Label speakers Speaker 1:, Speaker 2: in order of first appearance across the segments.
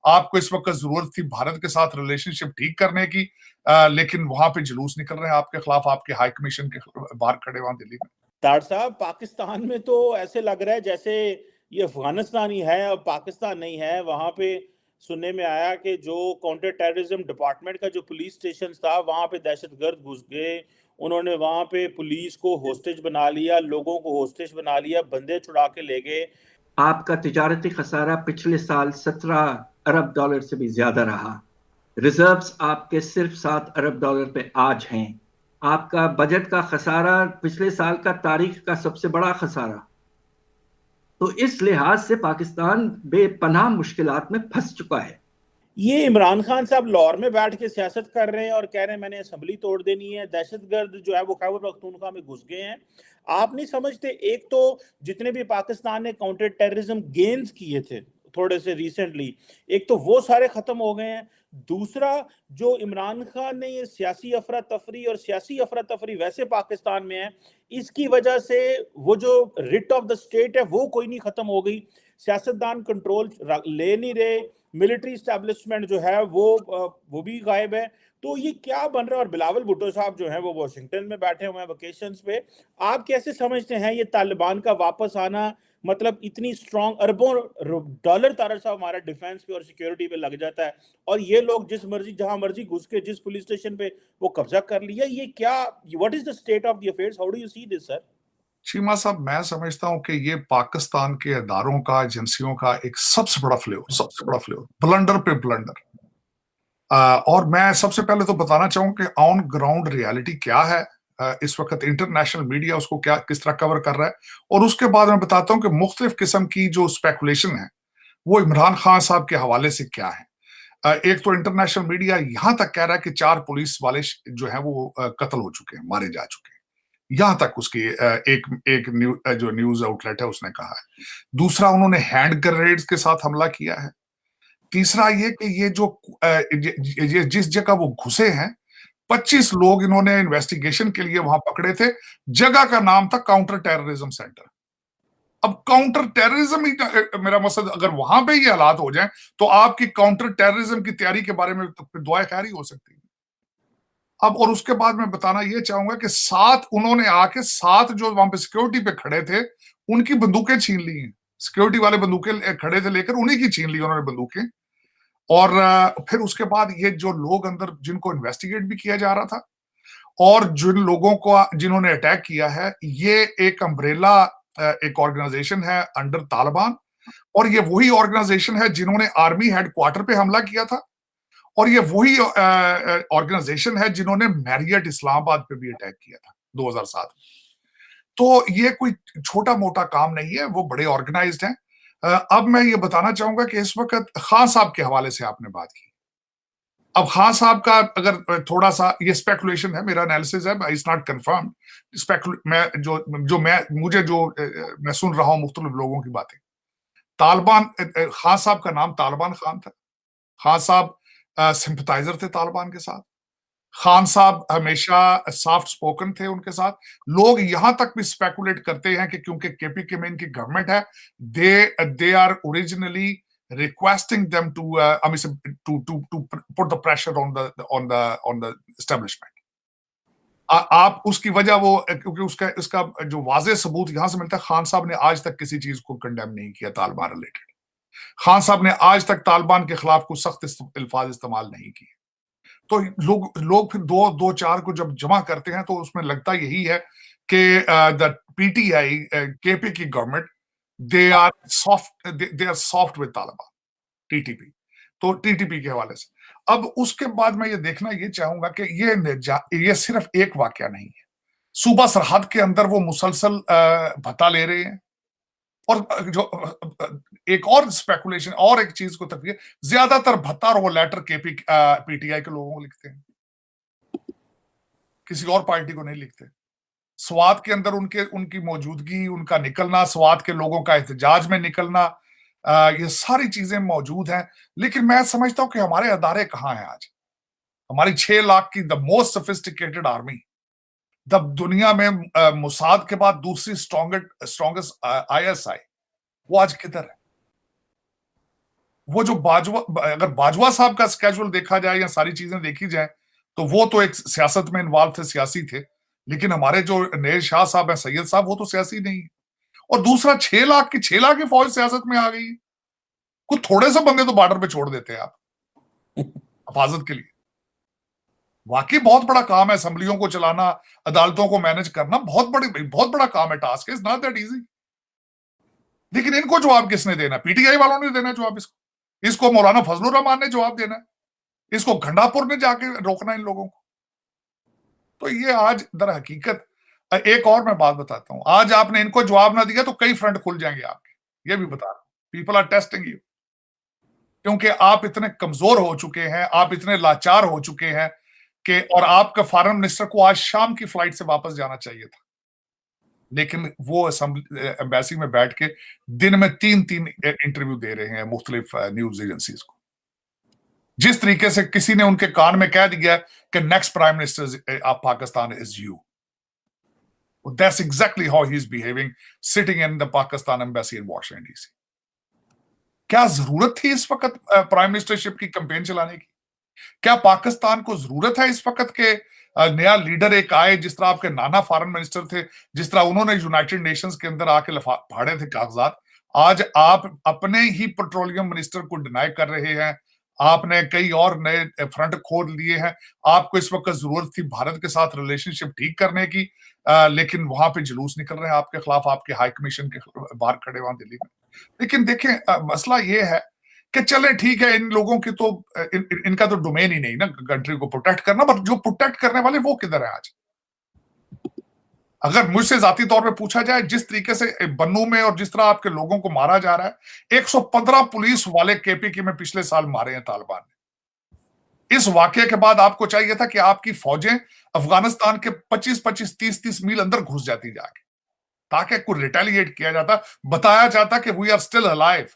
Speaker 1: आपको इस वक्त जरूरत थी भारत के साथ रिलेशनशिप ठीक करने की, लेकिन वहां पे जुलूस निकल रहे हैं आपके खिलाफ, आपके हाई कमीशन के बाहर खड़े वहां दिल्ली में।
Speaker 2: डार साहब, पाकिस्तान में तो ऐसे लग रहा है जैसे ये अफगानिस्तान ही है और पाकिस्तान नहीं है। वहां पे सुनने में आया कि जो काउंटर टेररिज्म डिपार्टमेंट का जो पुलिस स्टेशन था, वहां पे दहशतगर्द घुस गए। उन्होंने वहां पे पुलिस को होस्टेज बना लिया, लोगों को होस्टेज बना लिया, बंदे छुड़ा के ले गए।
Speaker 3: आपका तिजारती खसारा पिछले साल 17 अरब डॉलर से भी ज्यादा रहा। रिजर्व्स आपके सिर्फ 7 अरब डॉलर पे आज हैं। आपका बजट का खसारा पिछले साल का तारीख का सबसे बड़ा खसारा। तो इस लिहाज से पाकिस्तान बेपनाह मुश्किलात में फंस चुका है।
Speaker 2: ये इमरान खान साहब लाहौर में बैठ के सियासत कर रहे हैं और कह रहे हैं मैंने असेंबली तोड़ देनी है, दहशतगर्द जो है वो खैबर पख्तूनख्वा में घुस गए हैं। आप नहीं समझते, एक तो जितने भी पाकिस्तान ने काउंटर टेररिज्म गेन्स किए थे थोड़े से रिसेंटली, एक तो वो सारे खत्म हो गए हैं। दूसरा, जो इमरान खान ने ये सियासी अफरा तफरी, और सियासी अफरा तफरी वैसे पाकिस्तान में है, इसकी वजह से वो जो रिट ऑफ द स्टेट है वो कोई नहीं खत्म हो गई। सियासतदान कंट्रोल ले नहीं रहे, मिलिट्री स्टैब्लिशमेंट जो है वो भी गायब है। तो ये क्या बन रहा है? और बिलावल भुट्टो साहब जो हैं वो वॉशिंगटन में बैठे हुए हैं वेकेशंस पे। आप कैसे समझते हैं ये तालिबान का वापस आना? मतलब इतनी स्ट्रॉन्ग अरबों डॉलर तारा साहब हमारा डिफेंस पे और सिक्योरिटी पे लग जाता है, और ये लोग जिस मर्जी जहां मर्जी घुस के जिस पुलिस स्टेशन पे वो कब्जा कर लिया। ये क्या, what is the state of the affairs? How do you see this sir?
Speaker 1: Cheema साहब, मैं समझता हूं कि ये पाकिस्तान के इदारों का, एजेंसियों का एक सबसे बड़ा फ्लेवर, ब्लंडर पे ब्लंडर। और मैं सबसे पहले तो बताना चाहूँ कि ऑन ग्राउंड रियलिटी क्या है। इस वक्त इंटरनेशनल मीडिया उसको क्या किस तरह कवर कर रहा है, और उसके बाद मैं बताता हूँ कि मुख्तलिफ किस्म की जो स्पेकुलेशन है वो इमरान खान साहब के हवाले से क्या है। एक तो इंटरनेशनल मीडिया यहां तक कह रहा है कि 4 पुलिस वाले जो है वो कत्ल हो चुके हैं, मारे जा चुके हैं। यहां तक उसकी एक जो न्यूज आउटलेट है उसने कहा है। दूसरा, उन्होंने हैंड ग्रेनेड्स के साथ हमला किया है। तीसरा ये कि ये जो ये जिस जगह वो घुसे हैं, 25 लोग इन्होंने इन्वेस्टिगेशन के लिए वहां पकड़े थे। जगह का नाम था काउंटर टेररिज्म सेंटर। अब काउंटर टेररिज्म ही मेरा मकसद, अगर वहां पे ये हालात हो जाएं तो आपकी काउंटर टेररिज्म की तैयारी के बारे में तो दुआ खैर ही हो सकती है। अब और उसके बाद मैं बताना ये चाहूंगा कि 7 उन्होंने आके 7 जो वहां पे सिक्योरिटी पे खड़े थे उनकी बंदूकें छीन ली हैं। सिक्योरिटी वाले बंदूकें खड़े थे लेकर, उन्हीं की छीन ली उन्होंने बंदूकें। और फिर उसके बाद ये जो लोग अंदर जिनको इन्वेस्टिगेट भी किया जा रहा था, और जिन लोगों को जिन्होंने अटैक किया है, ये एक अम्ब्रेला एक ऑर्गेनाइजेशन है अंडर तालिबान, और ये वही ऑर्गेनाइजेशन है जिन्होंने आर्मी हेडक्वार्टर पे हमला किया था, और ये वही ऑर्गेनाइजेशन है जिन्होंने मैरियट इस्लामाबाद पे भी अटैक किया था 2007 में। तो ये कोई छोटा मोटा काम नहीं है, वो बड़े ऑर्गेनाइज्ड हैं। अब मैं ये बताना चाहूंगा कि इस वक्त खान साहब के हवाले से आपने बात की। अब खान साहब का अगर थोड़ा सा, ये स्पेकुलेशन है, मेरा एनालिसिस है, इट्स नॉट कंफर्म। मैं जो मैं मुझे जो मैं सुन रहा हूं मुख्तलिफ लोगों की बातें। तालिबान, खान साहब का नाम तालिबान खान था। खान साहब सिंपथाइजर थे तालिबान के साथ। खान साहब हमेशा सॉफ्ट स्पोकन थे उनके साथ। लोग यहां तक भी स्पेकुलेट करते हैं कि क्योंकि केपीके में इनकी गवर्नमेंट है, they are originally requesting them to I mean to put the pressure on the establishment. आप उसकी वजह वो, क्योंकि इसका जो वाज़ेह सबूत यहां से मिलता है, खान साहब ने आज तक किसी चीज को कंडेम नहीं किया तालिबान रिलेटेड। खान साहब ने आज तक तालिबान के खिलाफ कुछ सख्त अल्फाज इस्तेमाल नहीं किए। तो लोग फिर दो चार को जब जमा करते हैं तो उसमें लगता यही है कि द पीटीआई, केपी की government, they are soft with Taliban, TTP. तो टीटीपी के हवाले से अब उसके बाद मैं ये देखना ये चाहूंगा कि ये सिर्फ एक वाकया नहीं है। सूबा सरहद के अंदर वो मुसलसल भत्ता ले रहे हैं। और जो एक और स्पेकुलेशन और एक चीज को तफवीर, ज्यादातर भत्ता और वो लेटर केपी पीटीआई के लोगों को लिखते हैं, किसी और पार्टी को नहीं लिखते। स्वात के अंदर उनकी मौजूदगी, उनका निकलना, स्वात के लोगों का एहतजाज में निकलना, ये सारी चीजें मौजूद हैं। लेकिन मैं समझता हूं कि हमारे अदारे कहां हैं आज। हमारी 6 लाख की the most sophisticated army, the दुनिया में मुसाद के बाद दूसरी स्ट्रॉन्गेस्ट आईएसआई, वो आज किधर है? वो जो बाजवा, अगर बाजवा साहब का स्केड्यूल देखा जाए या सारी चीजें देखी जाए तो वो तो एक सियासत में इन्वॉल्व थे, सियासी थे, लेकिन हमारे जो नए शाह साहब हैं, सैयद साहब, वो तो सियासी नहीं है। और दूसरा 6 लाख की फौज सियासत में आ गई है। कुछ थोड़े से बंदे तो बॉर्डर पे छोड़ देते हैं आप हिफाजत के लिए। वाकई बहुत बड़ा काम है असेंबलियों को चलाना, अदालतों को मैनेज करना, बहुत बड़ा काम है, task is not that easy. लेकिन इनको जवाब किसने देना? पीटीआई वालों ने देना जवाब इसको मौलाना फजलुर रहमान ने जवाब देना है, इसको घंडापुर ने जाके रोकना इन लोगों को। तो ये आज दर हकीकत, एक और मैं बात बताता हूं, आज आपने इनको जवाब ना दिया तो कई फ्रंट खुल जाएंगे आपके, ये भी बता रहा हूं। पीपल आर टेस्टिंग यू, क्योंकि आप इतने कमजोर हो चुके हैं, आप इतने लाचार हो चुके हैं कि, और आपका फॉरेन मिनिस्टर को आज शाम की फ्लाइट से वापस जाना चाहिए था, लेकिन वो एम्बेसी में बैठ के दिन में 3-3 इंटरव्यू दे रहे हैं मुख्तलिफ न्यूज एजेंसीज को। जिस तरीके से किसी ने उनके कान में कह दिया कि next prime minister of Pakistan is you, that's exactly how he is behaving sitting in the Pakistan embassy in Washington DC. क्या जरूरत थी इस वक्त प्राइम मिनिस्टरशिप की कैंपेन चलाने की? क्या पाकिस्तान को जरूरत है इस वक्त के नया लीडर एक आए, जिस तरह आपके नाना फॉरेन मिनिस्टर थे, जिस तरह उन्होंने यूनाइटेड नेशंस के अंदर आके फाड़े थे कागजात, आज आप अपने ही पेट्रोलियम मिनिस्टर को डिनाई कर रहे हैं। आपने कई और नए फ्रंट खोल लिए हैं। आपको इस वक्त जरूरत थी भारत के साथ रिलेशनशिप ठीक करने की, लेकिन वहां पे जुलूस निकल रहे हैं आपके खिलाफ, आपके हाई कमीशन के बाहर खड़े वहां दिल्ली में। लेकिन देखें, मसला ये है कि चले ठीक है, इन लोगों की तो इनका तो डोमेन ही नहीं ना कंट्री को प्रोटेक्ट करना, पर जो प्रोटेक्ट करने वाले वो किधर है आज? अगर मुझसे जाती तौर पे पूछा जाए, जिस तरीके से बन्नू में और जिस तरह आपके लोगों को मारा जा रहा है, 115 पुलिस वाले केपीके में पिछले साल मारे हैं तालिबान ने। इस वाकये के बाद आपको चाहिए था कि आपकी फौजें अफगानिस्तान के 25-25, 30-30 मील अंदर घुस जाती जाके, ताकि कोई रिटेलिएट किया जाता, बताया जाता कि वी आर स्टिल अलाइव।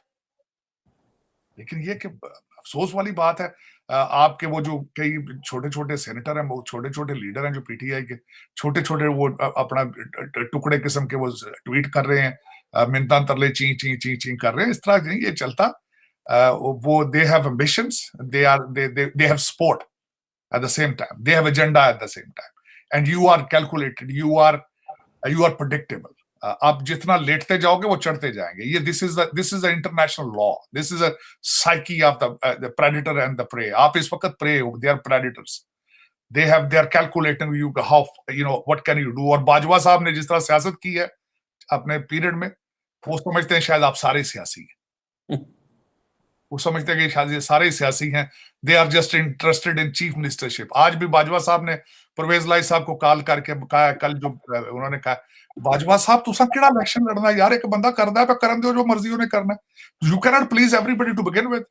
Speaker 1: लेकिन ये कि अफसोस वाली बात है, आपके वो जो कई छोटे छोटे सेनेटर हैं, वो छोटे छोटे लीडर हैं जो पीटीआई के, छोटे छोटे वो अपना टुकड़े किस्म के वो ट्वीट कर रहे हैं, मिन्नतां तरले ची ची ची ची कर रहे हैं। इस तरह नहीं ये चलता। वो they have ambitions, they have sport at the same time, they have agenda at the same time, and you are calculated, you are predictable. आप जितना लेटते जाओगे वो चढ़ते जाएंगे। ये this is a international law, this is a psyche of the predator and the prey. आप इस वक्त प्रे हो, they are predators, they are calculating you how what can you do. और बाजवा साहब ने जिस तरह सियासत की है अपने पीरियड में, वो समझते हैं शायद आप सारे सियासी हैं, वो समझते हैं कि शायद सारे सियासी हैं, they are just interested in chief ministership. आज भी बाजवा साहब ने परवेज लाई साहब को कॉल करके कहा, कल जो उन्होंने कहा, बाजवा साहब तुसा केड़ा इलेक्शन लड़ना यार, एक बंदा करदा है पे करन दो जो मर्जी उन्हें करना, you can not please everybody to begin with.